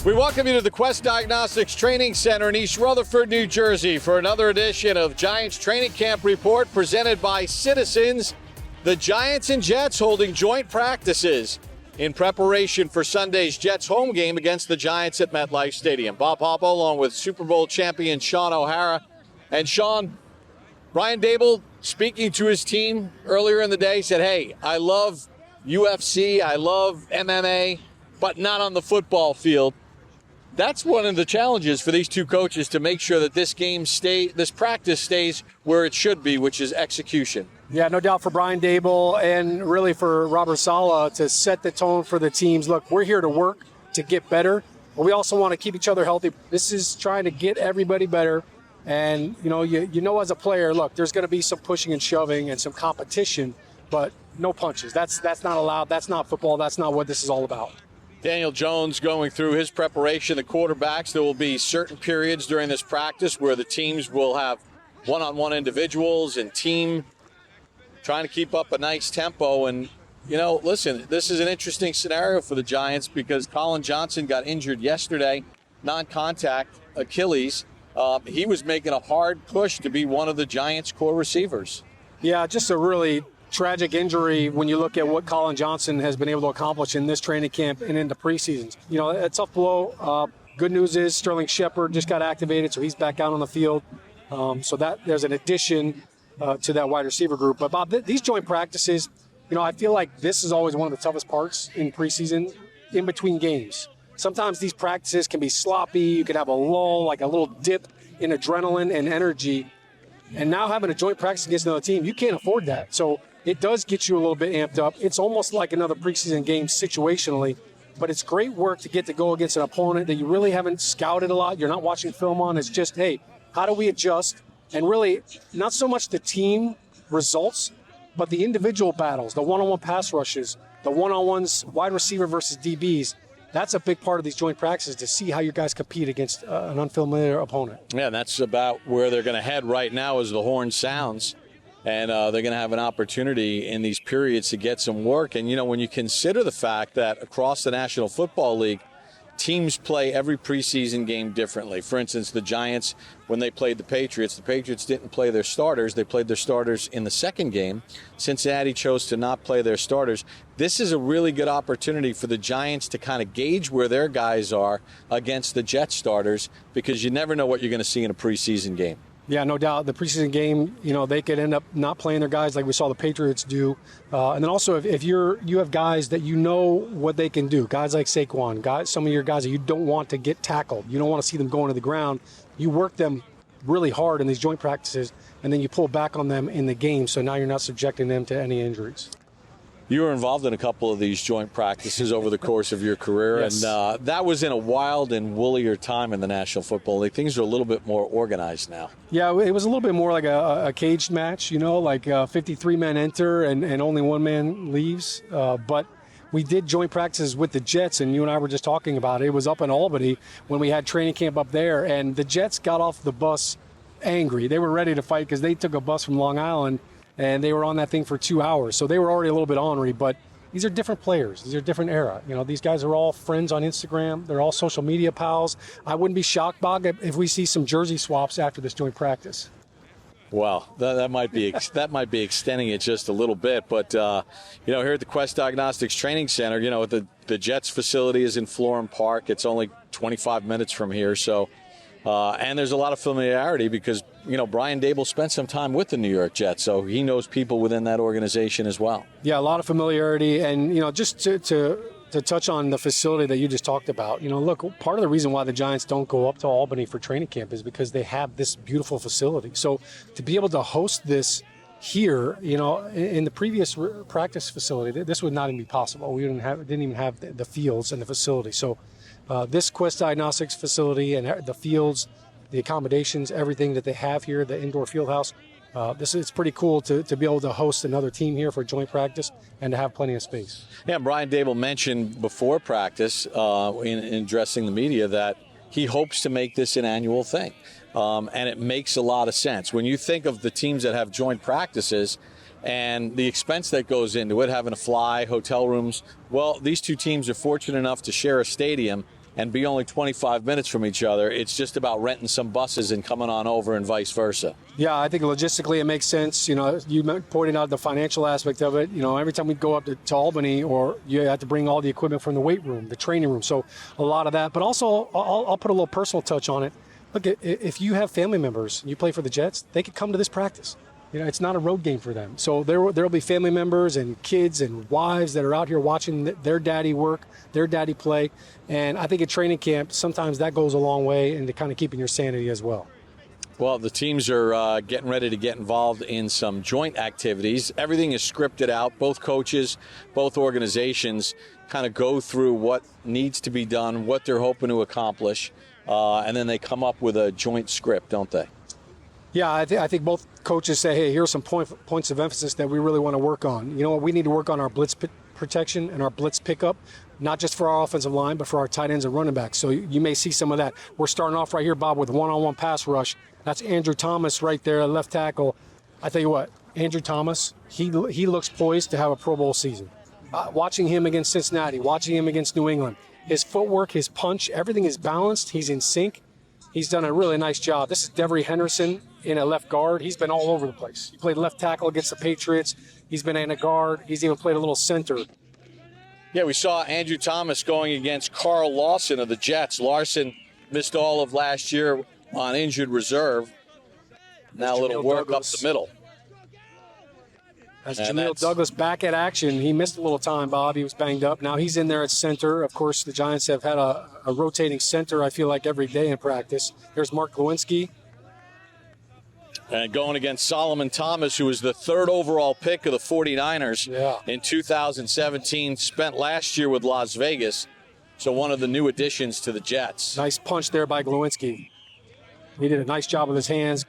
We welcome you to the Quest Diagnostics Training Center in East Rutherford, New Jersey for another edition of Giants Training Camp Report presented by Citizens. The Giants and Jets holding joint practices in preparation for Sunday's Jets home game against the Giants at MetLife Stadium. Bob Papa along with Super Bowl champion Shaun O'Hara. And Shaun, Brian Daboll speaking to his team earlier in the day said, hey, I love UFC, I love MMA, but not on the football field. That's one of the challenges for these two coaches to make sure that this practice stays where it should be, which is execution. Yeah, no doubt for Brian Daboll and really for Robert Saleh to set the tone for the teams. Look, we're here to work to get better, but we also want to keep each other healthy. This is trying to get everybody better. And, you know, as a player, look, there's going to be some pushing and shoving and some competition, but no punches. That's not allowed. That's not football. That's not what this is all about. Daniel Jones going through his preparation, the quarterbacks. There will be certain periods during this practice where the teams will have one-on-one individuals and team trying to keep up a nice tempo. And, you know, listen, this is an interesting scenario for the Giants because Colin Johnson got injured yesterday, non-contact Achilles. He was making a hard push to be one of the Giants' core receivers. Yeah, just a really tragic injury when you look at what Colin Johnson has been able to accomplish in this training camp and in the preseasons. You know, a tough blow. Good news is Sterling Shepard just got activated, so he's back out on the field. So that there's an addition to that wide receiver group. But Bob, these joint practices, you know, I feel like this is always one of the toughest parts in preseason, in between games. Sometimes these practices can be sloppy. You could have a lull, like a little dip in adrenaline and energy. And now having a joint practice against another team, you can't afford that. So it does get you a little bit amped up. It's almost like another preseason game situationally, but it's great work to get to go against an opponent that you really haven't scouted a lot. You're not watching film on. It's just, hey, how do we adjust? And really, not so much the team results, but the individual battles, the one-on-one pass rushes, the one-on-ones, wide receiver versus DBs. That's a big part of these joint practices to see how you guys compete against an unfamiliar opponent. Yeah, and that's about where they're going to head right now as the horn sounds. And they're going to have an opportunity in these periods to get some work. And, you know, when you consider the fact that across the National Football League, teams play every preseason game differently. For instance, the Giants, when they played the Patriots didn't play their starters. They played their starters in the second game. Cincinnati chose to not play their starters. This is a really good opportunity for the Giants to kind of gauge where their guys are against the Jets starters you never know what you're going to see in a preseason game. Yeah, no doubt. The preseason game, you know, they could end up not playing their guys like we saw the Patriots do. And then also, if you have guys that you know what they can do, guys like Saquon, some of your guys that you don't want to get tackled, you don't want to see them going to the ground, you work them really hard in these joint practices, and then you pull back on them in the game, so now you're not subjecting them to any injuries. You were involved in a couple of these joint practices over the course of your career, Yes. And that was in a wild and woollier time in the National Football League. Things are a little bit more organized now. Yeah, it was a little bit more like a caged match, you know, like 53 men enter and only one man leaves. But we did joint practices with the Jets, and you and I were just talking about it. It was up in Albany when we had training camp up there, and the Jets got off the bus angry. They were ready to fight because they took a bus from Long Island, and they were on that thing for 2 hours. So they were already a little bit ornery, but these are different players. These are different era. You know, these guys are all friends on Instagram. They're all social media pals. I wouldn't be shocked, Bob, if we see some jersey swaps after this joint practice. Well, that might be extending it just a little bit, but you know, here at the Quest Diagnostics Training Center, you know, the Jets facility is in Florham Park. It's only 25 minutes from here, so and there's a lot of familiarity because, you know, Brian Daboll spent some time with the New York Jets, so he knows people within that organization as well. Yeah, a lot of familiarity, and, you know, just to touch on the facility that you just talked about, you know, look, part of the reason why the Giants don't go up to Albany for training camp is because they have this beautiful facility. So to be able to host this here, you know, in the previous practice facility, this would not even be possible. We didn't even have the fields and the facility. So this Quest Diagnostics facility and the fields, the accommodations, everything that they have here, the indoor field house, it's pretty cool to be able to host another team here for joint practice and to have plenty of space. Yeah, Brian Daboll mentioned before practice in addressing the media that he hopes to make this an annual thing. And it makes a lot of sense. When you think of the teams that have joint practices and the expense that goes into it, having to fly, hotel rooms, well, these two teams are fortunate enough to share a stadium and be only 25 minutes from each other. It's just about renting some buses and coming on over and vice versa. Yeah, I think logistically it makes sense. You know, you pointed out the financial aspect of it. You know, every time we go up to Albany, or you have to bring all the equipment from the weight room, the training room. So a lot of that. But also, I'll put a little personal touch on it. Look, if you have family members and you play for the Jets, they could come to this practice. You know, it's not a road game for them. So there will be family members and kids and wives that are out here watching their daddy work, their daddy play. And I think at training camp, sometimes that goes a long way into kind of keeping your sanity as well. Well, the teams are getting ready to get involved in some joint activities. Everything is scripted out. Both coaches, both organizations kind of go through what needs to be done, what they're hoping to accomplish, and then they come up with a joint script, don't they? Yeah, I think both coaches say, hey, here's some points of emphasis that we really want to work on. You know what? We need to work on our blitz protection and our blitz pickup, not just for our offensive line, but for our tight ends and running backs. So you may see some of that. We're starting off right here, Bob, with one-on-one pass rush. That's Andrew Thomas right there, left tackle. I tell you what, Andrew Thomas, he looks poised to have a Pro Bowl season. Watching him against Cincinnati, watching him against New England, his footwork, his punch, everything is balanced. He's in sync. He's done a really nice job. This is Devry Henderson in a left guard. He's been all over the place. He played left tackle against the Patriots. He's been in a guard. He's even played a little center. Yeah, we saw Andrew Thomas going against Carl Lawson of the Jets. Larson missed all of last year on injured reserve. Now a little work up the middle. That's Jamil Douglas back at action. He missed a little time, Bob. He was banged up. Now he's in there at center. Of course, the Giants have had a rotating center, I feel like, every day in practice. There's Mark Lewinsky. And going against Solomon Thomas, who was the 3rd overall pick of the 49ers in 2017, spent last year with Las Vegas, so one of the new additions to the Jets. Nice punch there by Lewinsky. He did a nice job with his hands,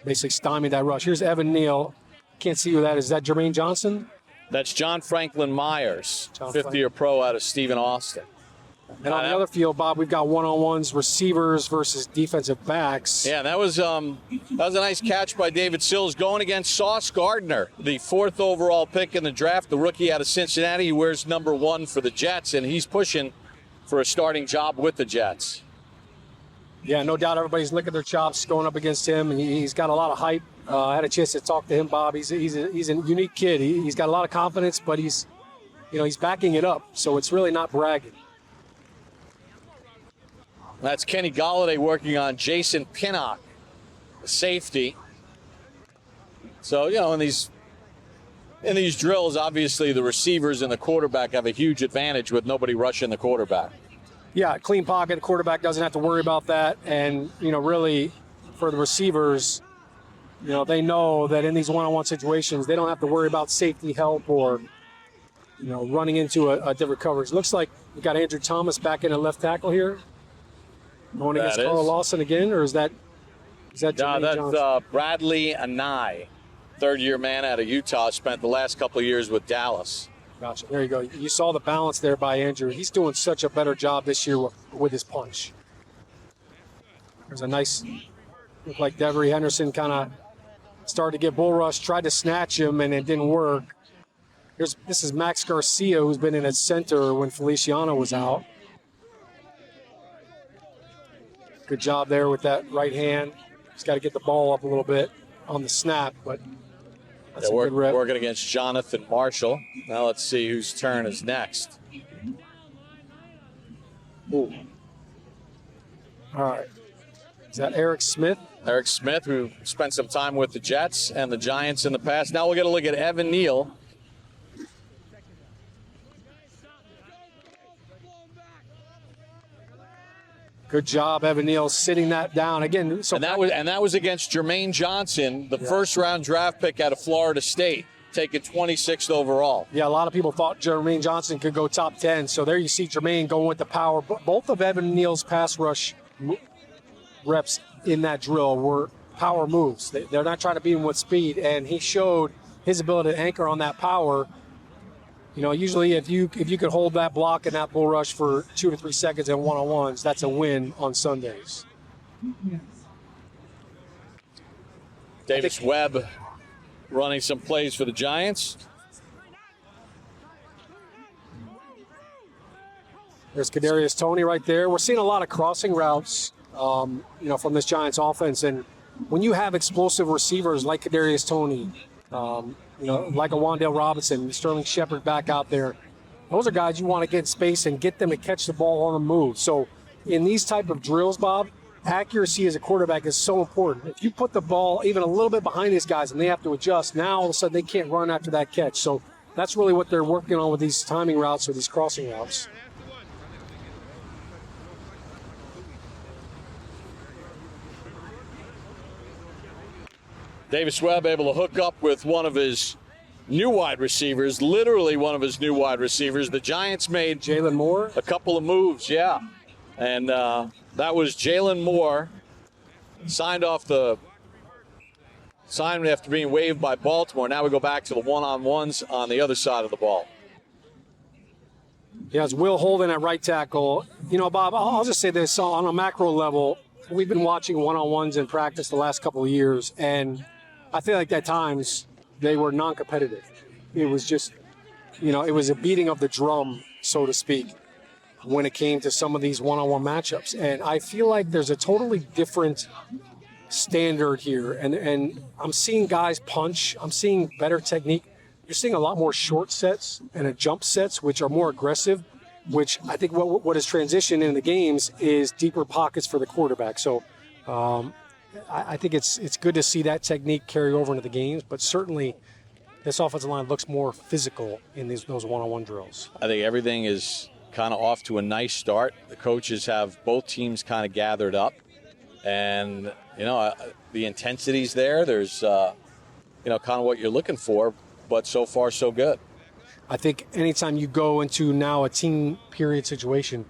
basically stymied that rush. Here's Evan Neal. Can't see who that is. Is that Jermaine Johnson? That's John Franklin Myers, fifth-year pro out of Stephen Austin. And on the other field, Bob, we've got one-on-ones, receivers versus defensive backs. Yeah, that was a nice catch by David Sills going against Sauce Gardner, the 4th overall pick in the draft, the rookie out of Cincinnati. He wears number 1 for the Jets, and he's pushing for a starting job with the Jets. Yeah, no doubt everybody's licking their chops going up against him, and he's got a lot of hype. I had a chance to talk to him, Bob. He's a unique kid. He's got a lot of confidence, but he's backing it up, so it's really not bragging. That's Kenny Golladay working on Jason Pinnock, safety. So, in these drills, obviously the receivers and the quarterback have a huge advantage with nobody rushing the quarterback. Yeah, clean pocket. The quarterback doesn't have to worry about that. And, really, for the receivers, they know that in these one-on-one situations, they don't have to worry about safety help or, running into a different coverage. Looks like we got Andrew Thomas back in a left tackle here. Going against Carl Lawson again, or is that Jermaine Johnson? That's Bradley Anai, 3rd-year man out of Utah, spent the last couple of years with Dallas. Gotcha. There you go. You saw the balance there by Andrew. He's doing such a better job this year with his punch. There's a nice, looked like Devry Henderson kind of started to get bull rush, tried to snatch him, and it didn't work. This is Max Garcia, who's been in at center when Feliciano was out. Good job there with that right hand. Just got to get the ball up a little bit on the snap, but that's a good rep. Working against Jonathan Marshall. Now let's see whose turn is next. Ooh. All right. Is that Eric Smith? Eric Smith, who spent some time with the Jets and the Giants in the past. Now we're going to look at Evan Neal. Good job, Evan Neal, sitting that down again. And that was against Jermaine Johnson, the 1st-round draft pick out of Florida State, taken 26th overall. Yeah, a lot of people thought Jermaine Johnson could go top 10. So there you see Jermaine going with the power. Both of Evan Neal's pass rush reps in that drill were power moves. They're not trying to beat him with speed, and he showed his ability to anchor on that power. Usually if you could hold that block and that bull rush for 2 to 3 seconds in one-on-ones, that's a win on Sundays. Davis Webb running some plays for the Giants. There's Kadarius Toney right there. We're seeing a lot of crossing routes, from this Giants offense. And when you have explosive receivers like Kadarius Toney, like a Wan'Dale Robinson, Sterling Shepard back out there, those are guys you want to get in space and get them to catch the ball on the move. So in these type of drills, Bob, accuracy as a quarterback is so important. If you put the ball even a little bit behind these guys and they have to adjust, now all of a sudden they can't run after that catch. So that's really what they're working on with these timing routes or these crossing routes. Davis Webb able to hook up with one of his new wide receivers, literally one of his new wide receivers. The Giants made Jalen Moore a couple of moves, yeah. And that was Jalen Moore, signed after being waived by Baltimore. Now we go back to the one-on-ones on the other side of the ball. Yeah, it's Will Holden at right tackle. Bob, I'll just say this on a macro level. We've been watching one-on-ones in practice the last couple of years, and I feel like at times they were non-competitive. It was just, it was a beating of the drum, so to speak, when it came to some of these one-on-one matchups. And I feel like there's a totally different standard here. And I'm seeing guys punch. I'm seeing better technique. You're seeing a lot more short sets and jump sets, which are more aggressive, which I think what has transitioned in the games is deeper pockets for the quarterback. So I think it's good to see that technique carry over into the games, but certainly this offensive line looks more physical in those one-on-one drills. I think everything is kind of off to a nice start. The coaches have both teams kind of gathered up, and the intensity's there. There's kind of what you're looking for, but so far so good. I think anytime you go into now a team period situation,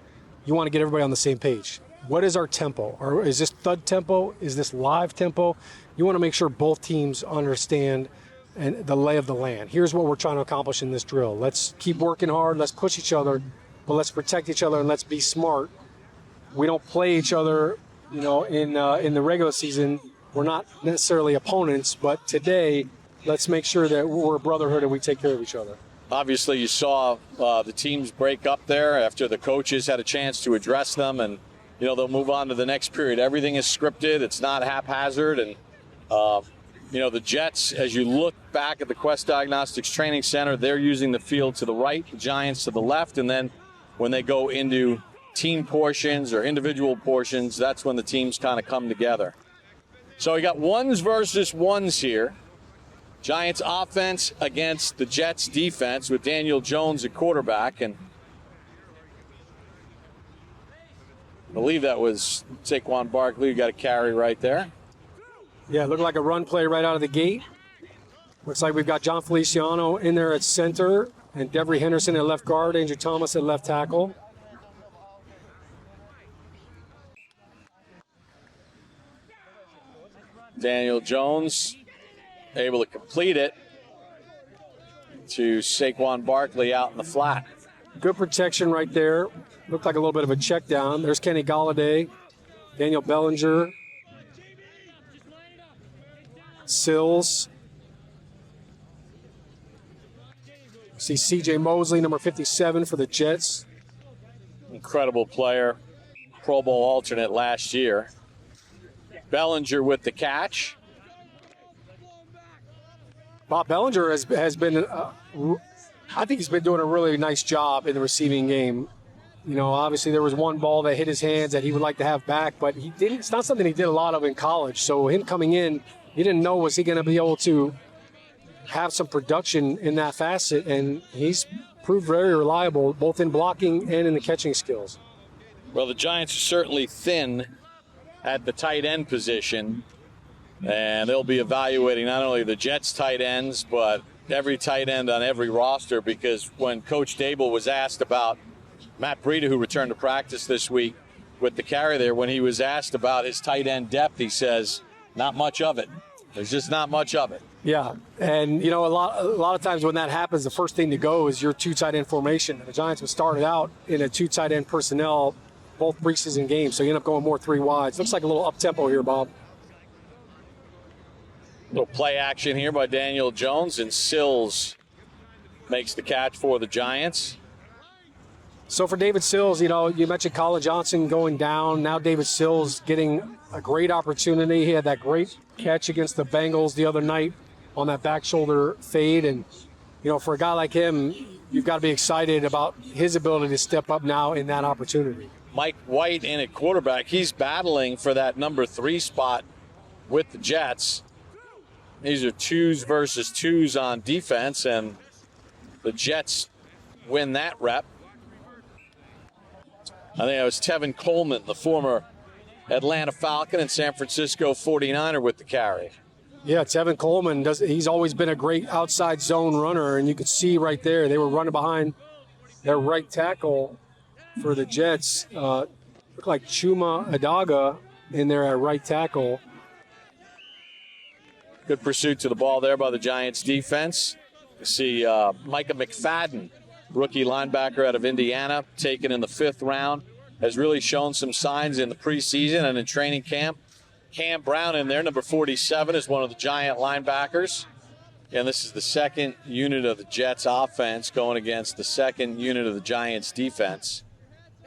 you want to get everybody on the same page. What is our tempo? Or is this thud tempo? Is this live tempo? You want to make sure both teams understand and the lay of the land. Here's what we're trying to accomplish in this drill. Let's keep working hard. Let's push each other, but let's protect each other and let's be smart. We don't play each other, in the regular season. We're not necessarily opponents, but today, let's make sure that we're a brotherhood and we take care of each other. Obviously, you saw the teams break up there after the coaches had a chance to address them, and they'll move on to the next period. Everything is scripted. It's not haphazard. And, the Jets, as you look back at the Quest Diagnostics Training Center, they're using the field to the right, the Giants to the left. And then when they go into team portions or individual portions, that's when the teams kind of come together. So we got ones versus ones here. Giants offense against the Jets defense with Daniel Jones at quarterback. And I believe that was Saquon Barkley who got a carry right there. Yeah, it looked like a run play right out of the gate. Looks like we've got John Feliciano in there at center and Devry Henderson at left guard, Andrew Thomas at left tackle. Daniel Jones able to complete it to Saquon Barkley out in the flat. Good protection right there. Looked like a little bit of a check down. There's Kenny Golladay, Daniel Bellinger, Sills. See C.J. Mosley, number 57 for the Jets. Incredible player, Pro Bowl alternate last year. Bellinger with the catch. Bob Bellinger has been, I think he's been doing a really nice job in the receiving game. Obviously there was one ball that hit his hands that he would like to have back, but he didn't. It's not something he did a lot of in college. So him coming in, he didn't know, was he going to be able to have some production in that facet, and he's proved very reliable both in blocking and in the catching skills. Well, the Giants are certainly thin at the tight end position, and they'll be evaluating not only the Jets tight ends, but every tight end on every roster, because when Coach Dable was asked about Matt Breida, who returned to practice this week with the carry there, when he was asked about his tight end depth, he says, not much of it. There's just not much of it. Yeah, and a lot of times when that happens, the first thing to go is your two tight end formation. The Giants have started out in a two tight end personnel both preseason games, so you end up going more three wides. Looks like a little up-tempo here, Bob. Little play action here by Daniel Jones, and Sills makes the catch for the Giants. So for David Sills, you mentioned Colin Johnson going down. Now David Sills getting a great opportunity. He had that great catch against the Bengals the other night on that back shoulder fade. And, for a guy like him, you've got to be excited about his ability to step up now in that opportunity. Mike White in at quarterback. He's battling for that number 3 spot with the Jets. These are 2s versus 2s on defense, and the Jets win that rep. I think it was Tevin Coleman, the former Atlanta Falcon and San Francisco 49er, with the carry. Yeah, Tevin Coleman, he's always been a great outside zone runner, and you could see right there they were running behind their right tackle for the Jets. Looked like Chuma Adaga in there at right tackle. Good pursuit to the ball there by the Giants defense. You see Micah McFadden, rookie linebacker out of Indiana, taken in the 5th round, has really shown some signs in the preseason and in training camp. Cam Brown in there, number 47, is one of the Giant linebackers. And this is the 2nd unit of the Jets offense going against the 2nd unit of the Giants defense.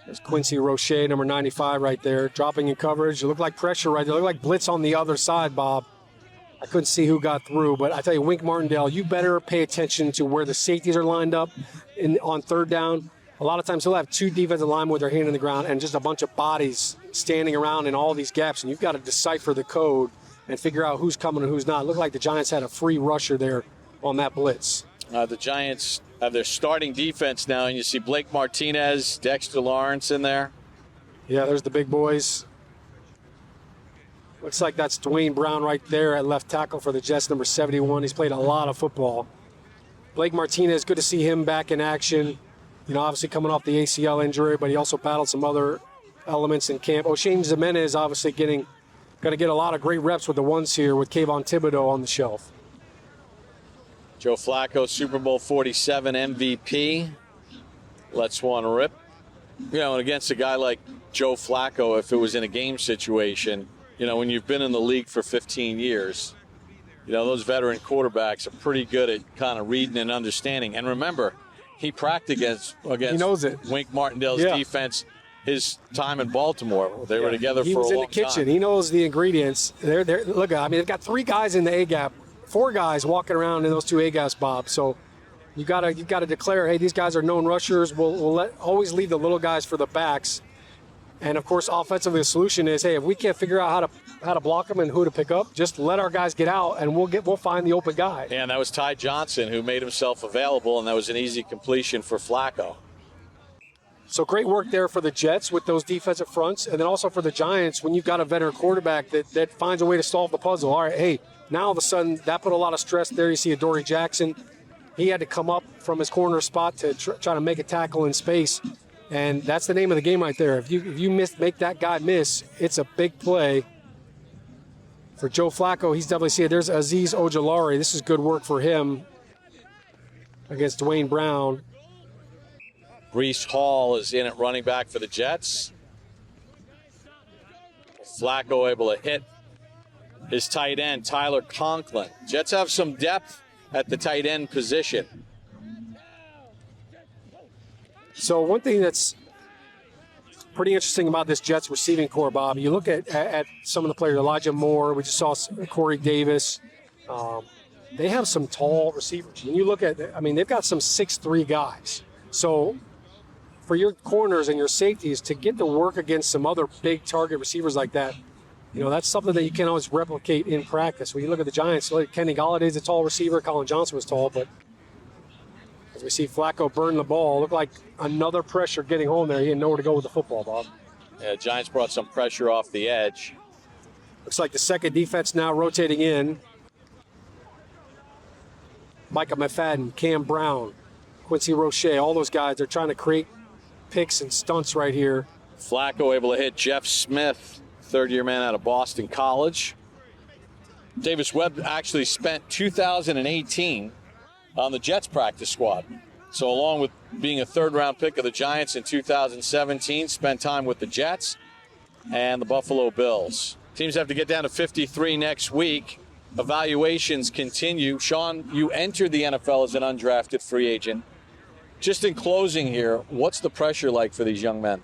There's Quincy Roche, number 95 right there, dropping in coverage. It looked like pressure right there. It looked like blitz on the other side, Bob. I couldn't see who got through, but I tell you, Wink Martindale, you better pay attention to where the safeties are lined up on 3rd down. A lot of times he'll have 2 defensive linemen with their hand in the ground and just a bunch of bodies standing around in all these gaps, and you've got to decipher the code and figure out who's coming and who's not. It looked like the Giants had a free rusher there on that blitz. The Giants have their starting defense now, and you see Blake Martinez, Dexter Lawrence in there. Yeah, there's the big boys. Looks like that's Dwayne Brown right there at left tackle for the Jets, number 71. He's played a lot of football. Blake Martinez, good to see him back in action. Obviously coming off the ACL injury, but he also battled some other elements in camp. O'Shane Jimenez obviously going to get a lot of great reps with the ones here with Kayvon Thibodeau on the shelf. Joe Flacco, Super Bowl 47 MVP. Lets one rip. And against a guy like Joe Flacco, if it was in a game situation, when you've been in the league for 15 years, those veteran quarterbacks are pretty good at kind of reading and understanding. And remember, he practiced against he knows it. Wink Martindale's defense his time in Baltimore. They were together for a long time. He was in the kitchen. He knows the ingredients. Look, they've got 3 guys in the A-gap, 4 guys walking around in those 2 A-gaps, Bob. So you've got to declare, hey, these guys are known rushers. We'll always leave the little guys for the backs. And, of course, offensively, the solution is, hey, if we can't figure out how to block them and who to pick up, just let our guys get out, and we'll find the open guy. And that was Ty Johnson who made himself available, and that was an easy completion for Flacco. So great work there for the Jets with those defensive fronts, and then also for the Giants when you've got a veteran quarterback that finds a way to solve the puzzle. All right, hey, now all of a sudden that put a lot of stress there. You see Adoree Jackson. He had to come up from his corner spot to try to make a tackle in space. And that's the name of the game right there. If you make that guy miss, it's a big play. For Joe Flacco, he's definitely seeing it. There's Azeez Ojulari. This is good work for him against Dwayne Brown. Breece Hall is in at running back for the Jets. Flacco able to hit his tight end, Tyler Conklin. Jets have some depth at the tight end position. So one thing that's pretty interesting about this Jets receiving core, Bob, you look at some of the players, Elijah Moore, we just saw Corey Davis. They have some tall receivers. And you look at, they've got some 6'3" guys. So for your corners and your safeties to get to work against some other big target receivers like that, that's something that you can't always replicate in practice. When you look at the Giants, Kenny Galladay's a tall receiver. Colin Johnson was tall, but as we see Flacco burn the ball, looked like another pressure getting home there. He didn't know where to go with the football, Bob. Yeah, Giants brought some pressure off the edge. Looks like the second defense now rotating in. Micah McFadden, Cam Brown, Quincy Roche, all those guys, they're trying to create picks and stunts right here. Flacco able to hit Jeff Smith, third-year man out of Boston College. Davis Webb actually spent 2018 on the Jets practice squad. So along with being a third-round pick of the Giants in 2017, spent time with the Jets and the Buffalo Bills. Teams have to get down to 53 next week. Evaluations continue. Sean, you entered the NFL as an undrafted free agent Just in closing here, what's the pressure like for these young men?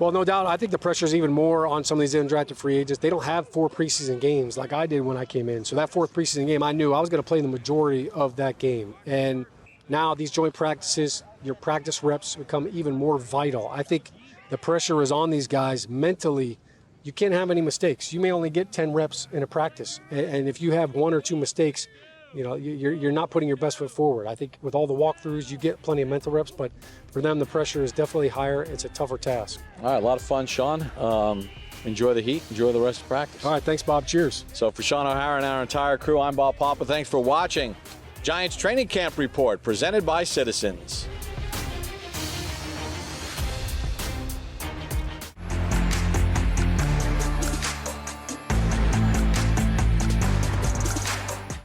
Well, no doubt. I think the pressure is even more on some of these undrafted free agents. They don't have 4 preseason games like I did when I came in. So that 4th preseason game, I knew I was going to play the majority of that game. And now these joint practices, your practice reps become even more vital. I think the pressure is on these guys mentally. You can't have any mistakes. You may only get 10 reps in a practice. And if you have 1 or 2 mistakes, you know, you're not putting your best foot forward. I think with all the walkthroughs, you get plenty of mental reps, but for them, the pressure is definitely higher. It's a tougher task. All right, a lot of fun, Shaun. Enjoy the heat. Enjoy the rest of practice. All right, thanks, Bob. Cheers. So for Shaun O'Hara and our entire crew, I'm Bob Papa. Thanks for watching Giants Training Camp Report presented by Citizens.